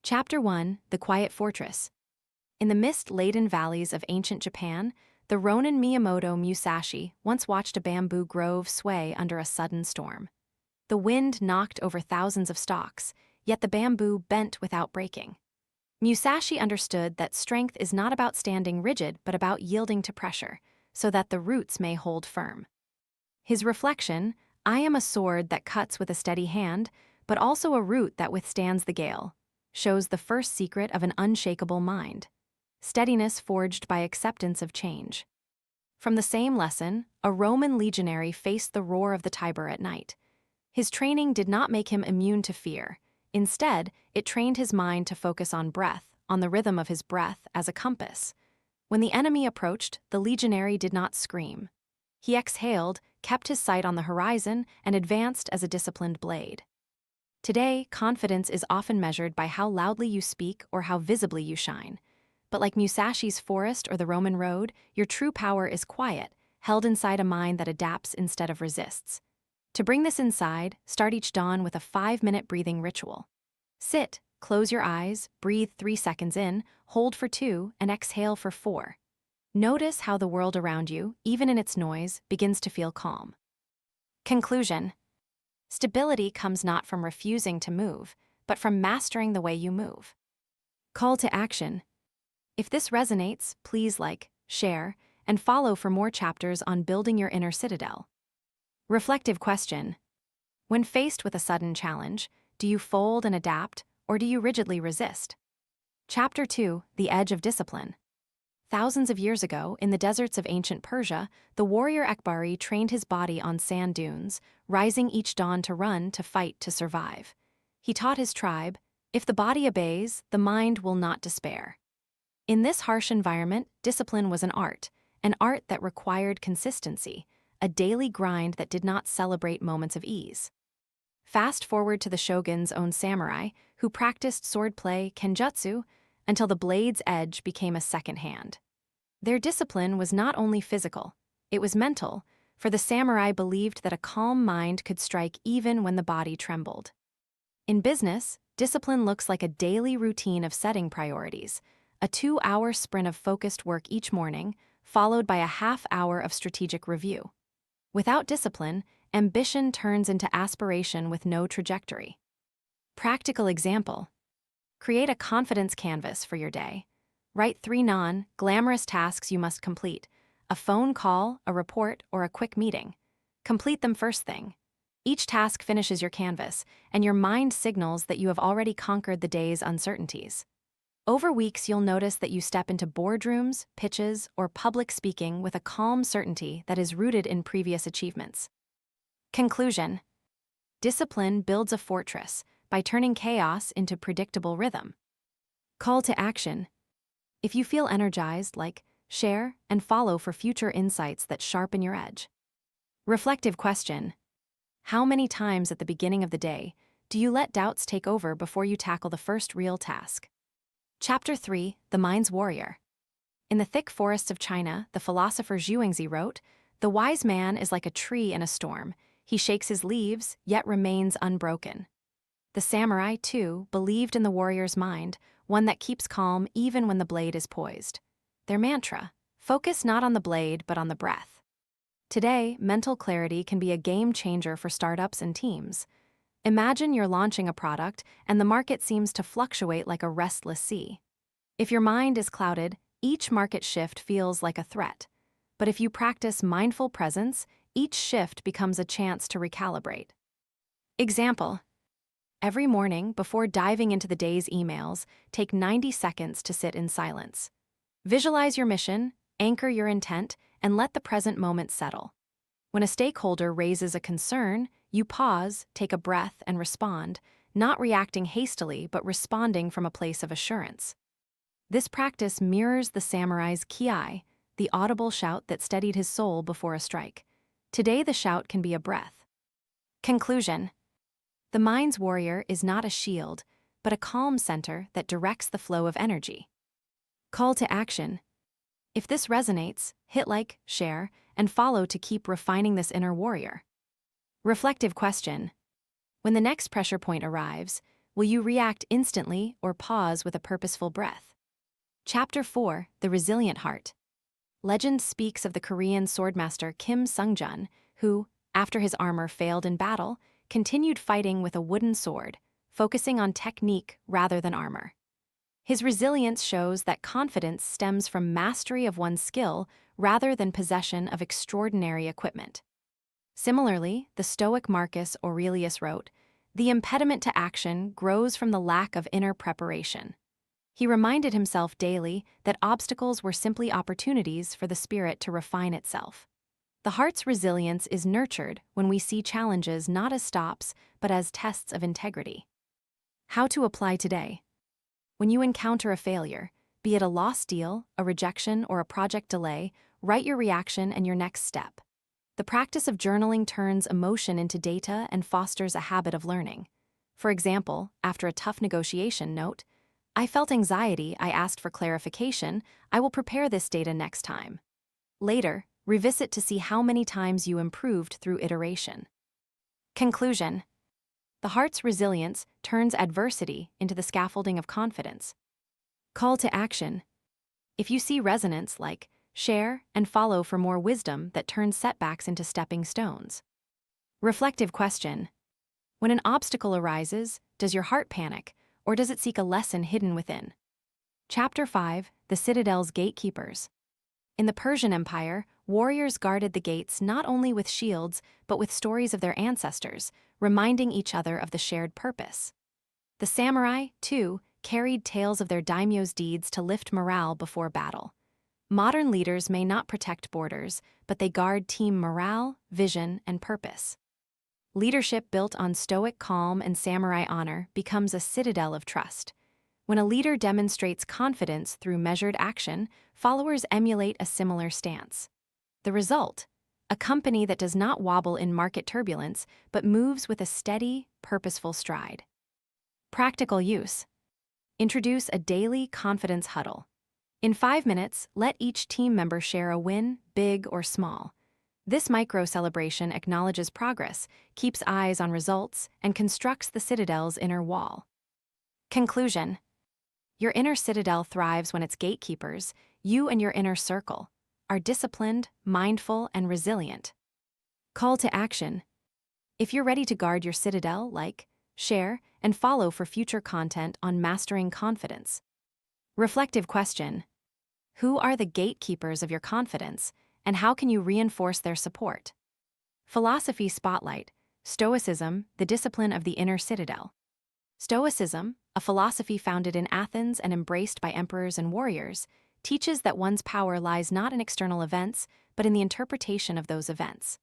Chapter 1: The Quiet Fortress. In the mist-laden valleys of ancient Japan, the Ronin Miyamoto Musashi once watched a bamboo grove sway under a sudden storm. The wind knocked over thousands of stalks, yet the bamboo bent without breaking. Musashi understood that strength is not about standing rigid but about yielding to pressure, so that the roots may hold firm. His reflection, "I am a sword that cuts with a steady hand, but also a root that withstands the gale," shows the first secret of an unshakable mind: steadiness forged by acceptance of change. From the same lesson, a Roman legionary faced the roar of the Tiber at night. His training did not make him immune to fear. Instead, it trained his mind to focus on breath, on the rhythm of his breath as a compass. When the enemy approached, the legionary did not scream. He exhaled, kept his sight on the horizon, and advanced as a disciplined blade. Today, confidence is often measured by how loudly you speak or how visibly you shine. But like Musashi's forest or the Roman road, your true power is quiet, held inside a mind that adapts instead of resists. To bring this inside, start each dawn with a 5-minute breathing ritual. Sit, close your eyes, breathe 3 seconds in, hold for 2, and exhale for 4. Notice how the world around you, even in its noise, begins to feel calm. Conclusion: stability comes not from refusing to move, but from mastering the way you move. Call to action. If this resonates, please like, share, and follow for more chapters on building your inner citadel. Reflective question: when faced with a sudden challenge, do you fold and adapt, or do you rigidly resist? Chapter 2: The Edge of Discipline. Thousands of years ago, in the deserts of ancient Persia, the warrior Ekbari trained his body on sand dunes, rising each dawn to run, to fight, to survive. He taught his tribe, if the body obeys, the mind will not despair. In this harsh environment, discipline was an art that required consistency, a daily grind that did not celebrate moments of ease. Fast forward to the shogun's own samurai, who practiced swordplay, kenjutsu, until the blade's edge became a second hand. Their discipline was not only physical, it was mental, for the samurai believed that a calm mind could strike even when the body trembled. In business, discipline looks like a daily routine of setting priorities, a 2-hour sprint of focused work each morning, followed by a half-hour of strategic review. Without discipline, ambition turns into aspiration with no trajectory. Practical example: create a confidence canvas for your day. Write 3 non-glamorous tasks you must complete: a phone call, a report, or a quick meeting. Complete them first thing. Each task finishes your canvas, and your mind signals that you have already conquered the day's uncertainties. Over weeks, you'll notice that you step into boardrooms, pitches, or public speaking with a calm certainty that is rooted in previous achievements. Conclusion: discipline builds a fortress by turning chaos into predictable rhythm. Call to action: if you feel energized, like, share, and follow for future insights that sharpen your edge. Reflective question: how many times at the beginning of the day do you let doubts take over before you tackle the first real task? Chapter 3: The Mind's Warrior. In the thick forests of China, the philosopher Zhuangzi wrote, "The wise man is like a tree in a storm. He shakes his leaves, yet remains unbroken." The samurai, too, believed in the warrior's mind, one that keeps calm even when the blade is poised. Their mantra: focus not on the blade but on the breath. Today, mental clarity can be a game changer for startups and teams. Imagine you're launching a product and the market seems to fluctuate like a restless sea. If your mind is clouded, each market shift feels like a threat. But if you practice mindful presence, each shift becomes a chance to recalibrate. Example: every morning, before diving into the day's emails, take 90 seconds to sit in silence. Visualize your mission, anchor your intent, and let the present moment settle. When a stakeholder raises a concern, you pause, take a breath, and respond, not reacting hastily but responding from a place of assurance. This practice mirrors the samurai's kiai, the audible shout that steadied his soul before a strike. Today, the shout can be a breath. Conclusion: the mind's warrior is not a shield, but a calm center that directs the flow of energy. Call to action: if this resonates, hit like, share, and follow to keep refining this inner warrior. Reflective question: when the next pressure point arrives, Will you react instantly or pause with a purposeful breath? Chapter 4, The Resilient Heart. Legend speaks of the Korean swordmaster Kim Sungjun, who, after his armor failed in battle, continued fighting with a wooden sword, focusing on technique rather than armor. His resilience shows that confidence stems from mastery of one's skill rather than possession of extraordinary equipment. Similarly, the Stoic Marcus Aurelius wrote, "The impediment to action grows from the lack of inner preparation." He reminded himself daily that obstacles were simply opportunities for the spirit to refine itself. The heart's resilience is nurtured when we see challenges not as stops, but as tests of integrity. How to apply today. When you encounter a failure, be it a lost deal, a rejection, or a project delay, write your reaction and your next step. The practice of journaling turns emotion into data and fosters a habit of learning. For example, after a tough negotiation, note, "I felt anxiety, I asked for clarification, I will prepare this data next time." Later, revisit to see how many times you improved through iteration. Conclusion. The heart's resilience turns adversity into the scaffolding of confidence. Call to action. If you see resonance, like, share and follow for more wisdom that turns setbacks into stepping stones. Reflective question. When an obstacle arises, does your heart panic, or does it seek a lesson hidden within? Chapter 5, The Citadel's Gatekeepers. In the Persian Empire, warriors guarded the gates not only with shields, but with stories of their ancestors, reminding each other of the shared purpose. The samurai, too, carried tales of their daimyo's deeds to lift morale before battle. Modern leaders may not protect borders, but they guard team morale, vision, and purpose. Leadership built on stoic calm and samurai honor becomes a citadel of trust. When a leader demonstrates confidence through measured action, followers emulate a similar stance. The result? A company that does not wobble in market turbulence, but moves with a steady, purposeful stride. Practical use. Introduce a daily confidence huddle. In 5 minutes, let each team member share a win, big or small. This micro-celebration acknowledges progress, keeps eyes on results, and constructs the citadel's inner wall. Conclusion. Your inner citadel thrives when its gatekeepers, you and your inner circle, are disciplined, mindful, and resilient. Call to action. If you're ready to guard your citadel, like, share, and follow for future content on mastering confidence. Reflective question. Who are the gatekeepers of your confidence, and how can you reinforce their support? Philosophy Spotlight. Stoicism, the discipline of the inner citadel. Stoicism, a philosophy founded in Athens and embraced by emperors and warriors, teaches that one's power lies not in external events, but in the interpretation of those events.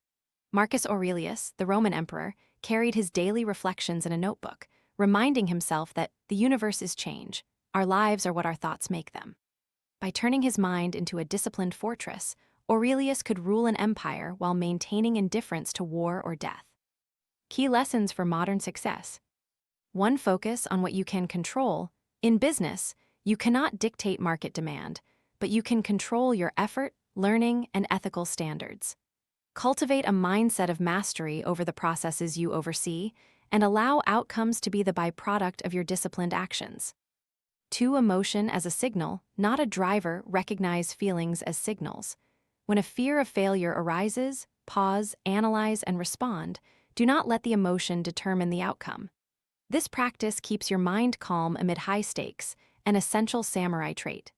Marcus Aurelius, the Roman emperor, carried his daily reflections in a notebook, reminding himself that the universe is change, our lives are what our thoughts make them. By turning his mind into a disciplined fortress, Aurelius could rule an empire while maintaining indifference to war or death. Key lessons for modern success. 1. Focus on what you can control. In business, you cannot dictate market demand, but you can control your effort, learning, and ethical standards. Cultivate a mindset of mastery over the processes you oversee, and allow outcomes to be the byproduct of your disciplined actions. 2. Emotion as a signal, not a driver. Recognize feelings as signals. When a fear of failure arises, pause, analyze, and respond. Do not let the emotion determine the outcome. This practice keeps your mind calm amid high stakes, an essential samurai trait.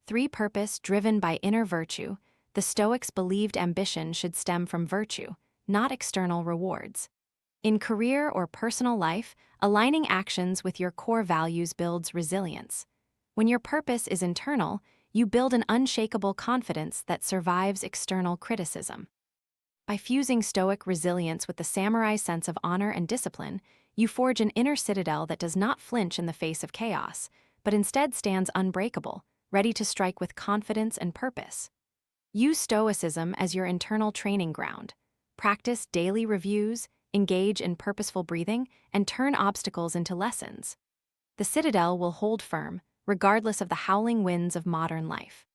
3. Purpose driven by inner virtue. The Stoics believed ambition should stem from virtue, not external rewards. In career or personal life, aligning actions with your core values builds resilience. When your purpose is internal, you build an unshakable confidence that survives external criticism. By fusing Stoic resilience with the samurai sense of honor and discipline, you forge an inner citadel that does not flinch in the face of chaos, but instead stands unbreakable, ready to strike with confidence and purpose. Use Stoicism as your internal training ground. Practice daily reviews, engage in purposeful breathing, and turn obstacles into lessons. The citadel will hold firm, regardless of the howling winds of modern life.